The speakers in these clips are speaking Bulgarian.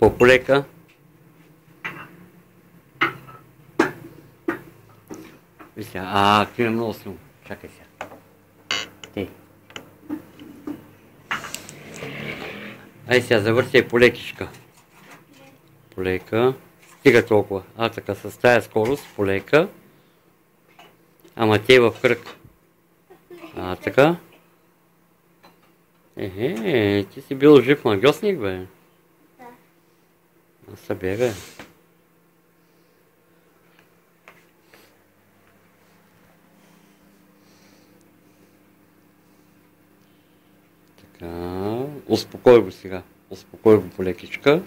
По-полека. Вися, ти е много силно. Чакай сега. Ти. Ай сега завършай полекичка. Полека. Стига толкова. Така с тая скорост, полека. Ама те в кръг. Така. Ти си бил жив магиосник, бе. Да. Събе, бе. Така. Успокой го сега. Успокой го полекичка.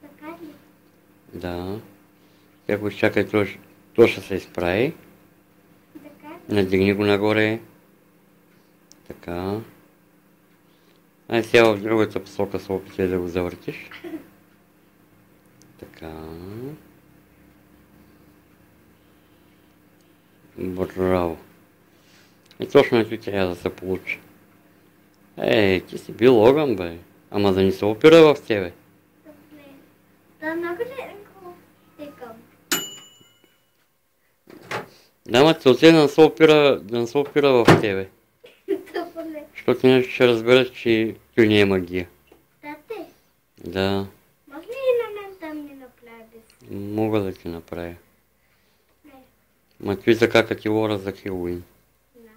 Така ли? Да. Сега го изчакай, то ще се изправи. Така ли? Надигни го нагоре. Така. Сега в другата посока се опитай да го завъртиш. Така. Браво. Точно ето трябва да се получи. Ти си бил огън, бе. Ама да ни се опира в тебе. Добре. Да, много леко стикам. Да, ма целта е да не се опира в тебе. Добре. Защото иначе ще разбереш, че той не е магия. Да, те. Да, Може ли и на мен да ми направиш? мога да ти направя. Не. Ма той така като ти лора за Хелуин. Да.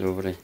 Добре.